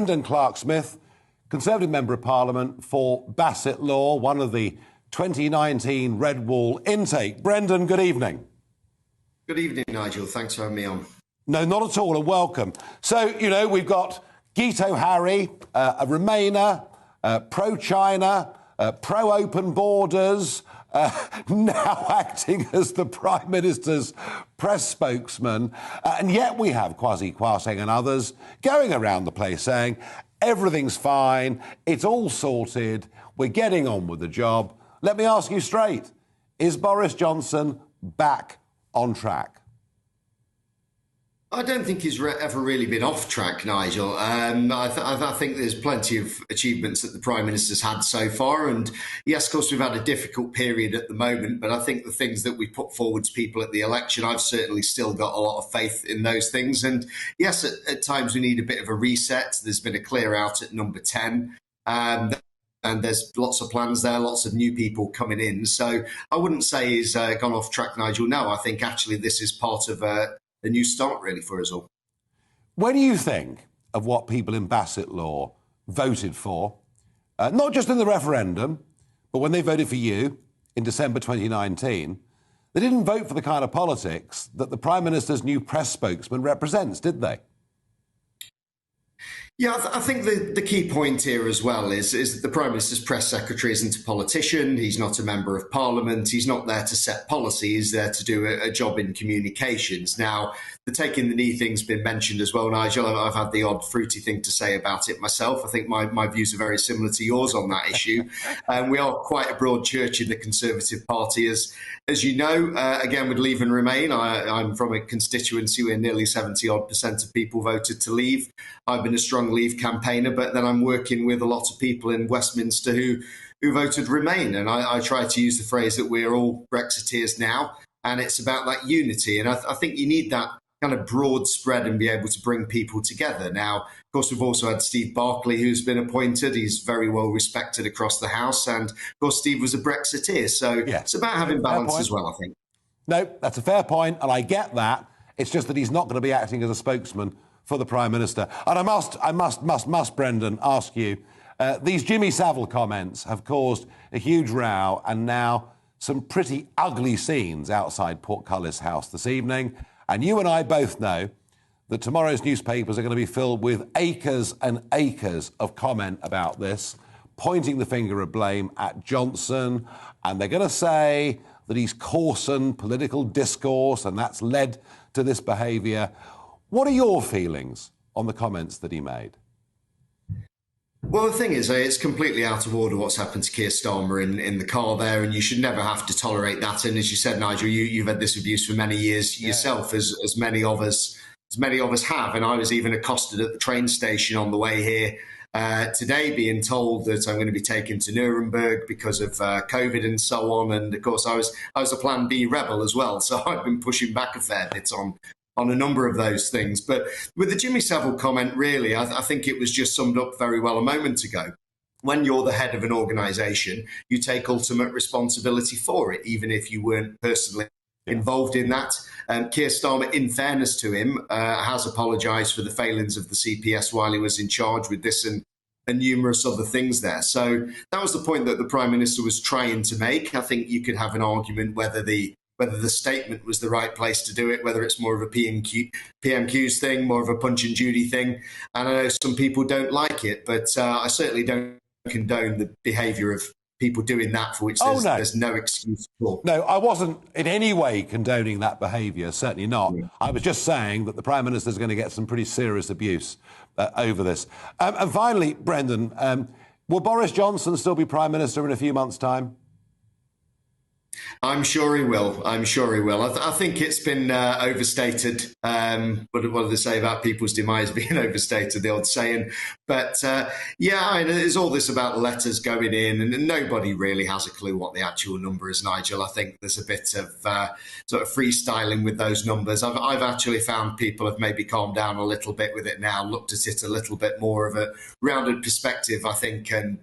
Brendan Clarke-Smith, Conservative Member of Parliament for Bassett Law, one of the 2019 Red Wall intake. Brendan, good evening. Good evening, Nigel. Thanks for having me on. No, not at all, and welcome. So, we've got Guito Harry, a Remainer, pro-China, pro-open borders, now acting as the Prime Minister's press spokesman. And yet we have Kwasi Kwarteng and others going around the place saying everything's fine, it's all sorted, we're getting on with the job. Let me ask you straight, is Boris Johnson back on track? I don't think he's ever really been off track, Nigel. I think there's plenty of achievements that the Prime Minister's had so far. And yes, of course, we've had a difficult period at the moment, but I think the things that we put forward to people at the election, I've certainly still got a lot of faith in those things. And yes, at times we need a bit of a reset. There's been a clear out at No.10. And there's lots of plans there, lots of new people coming in. So I wouldn't say he's gone off track, Nigel. No, I think actually this is part of a new start, really, for us all. When you think of what people in Bassett Law voted for, not just in the referendum, but when they voted for you in December 2019, they didn't vote for the kind of politics that the Prime Minister's new press spokesman represents, did they? Yeah, I think the key point here as well is that the Prime Minister's press secretary isn't a politician. He's not a member of Parliament. He's not there to set policy. He's there to do a job in communications. Now, the taking the knee thing's been mentioned as well, Nigel. I've had the odd fruity thing to say about it myself. I think my views are very similar to yours on that issue. We are quite a broad church in the Conservative Party, as you know. Again, with Leave and Remain, I'm from a constituency where nearly 70% of people voted to leave. I've been a strong Leave campaigner, but then I'm working with a lot of people in Westminster who voted Remain. And I try to use the phrase that we're all Brexiteers now, and it's about that unity. And I think you need that kind of broad spread and be able to bring people together. Now, of course, we've also had Steve Barclay, who's been appointed. He's very well respected across the House. And, of course, Steve was a Brexiteer. So It's about having balance as well, I think. No, that's a fair point, and I get that. It's just that he's not going to be acting as a spokesman for the Prime Minister. And I must, Brendan, ask you, these Jimmy Savile comments have caused a huge row and now some pretty ugly scenes outside Portcullis House this evening. And you and I both know that tomorrow's newspapers are going to be filled with acres and acres of comment about this, pointing the finger of blame at Johnson, and they're going to say that he's coarsened political discourse and that's led to this behaviour. What are your feelings on the comments that he made? Well, the thing is, it's completely out of order what's happened to Keir Starmer in the car there, and you should never have to tolerate that. And as you said, Nigel, you've had this abuse for many years yourself, as many of us have. And I was even accosted at the train station on the way here today, being told that I'm going to be taken to Nuremberg because of COVID and so on. And of course, I was a Plan B rebel as well, so I've been pushing back a fair bit on a number of those things. But with the Jimmy Savile comment, really, I think it was just summed up very well a moment ago. When you're the head of an organisation, you take ultimate responsibility for it, even if you weren't personally involved in that. Keir Starmer, in fairness to him, has apologised for the failings of the CPS while he was in charge with this and numerous other things there. So that was the point that the Prime Minister was trying to make. I think you could have an argument whether the statement was the right place to do it, whether it's more of a PMQs thing, more of a Punch and Judy thing. And I know some people don't like it, but I certainly don't condone the behaviour of people doing that for which there's no excuse at all. No, I wasn't in any way condoning that behaviour, certainly not. Yeah. I was just saying that the Prime Minister is going to get some pretty serious abuse over this. And finally, Brendan, will Boris Johnson still be Prime Minister in a few months' time? I'm sure he will. I'm sure he will. I think it's been overstated. What do they say about people's demise being overstated, the old saying. But there's all this about letters going in, and nobody really has a clue what the actual number is, Nigel. I think there's a bit of sort of freestyling with those numbers. I've actually found people have maybe calmed down a little bit with it now, looked at it a little bit more of a rounded perspective, I think. And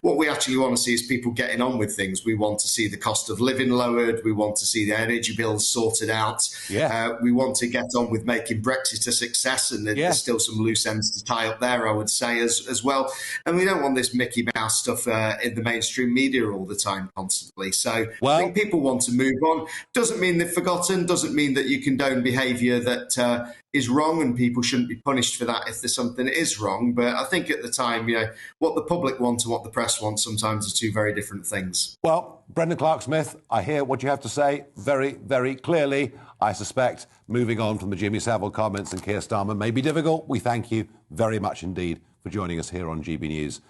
what we actually want to see is people getting on with things. We want to see the cost of living living lowered. We want to see the energy bills sorted out. Yeah. We want to get on with making Brexit a success, and there's still some loose ends to tie up there, I would say, as well. And we don't want this Mickey Mouse stuff in the mainstream media all the time, constantly. So I think people want to move on. Doesn't mean they've forgotten, doesn't mean that you condone behaviour that is wrong, and people shouldn't be punished for that if there's something that is wrong. But I think at the time, what the public want and what the press want sometimes are two very different things. Well, Brendan Clarke-Smith, I hear what you have to say very, very clearly. I suspect moving on from the Jimmy Savile comments and Keir Starmer may be difficult. We thank you very much indeed for joining us here on GB News.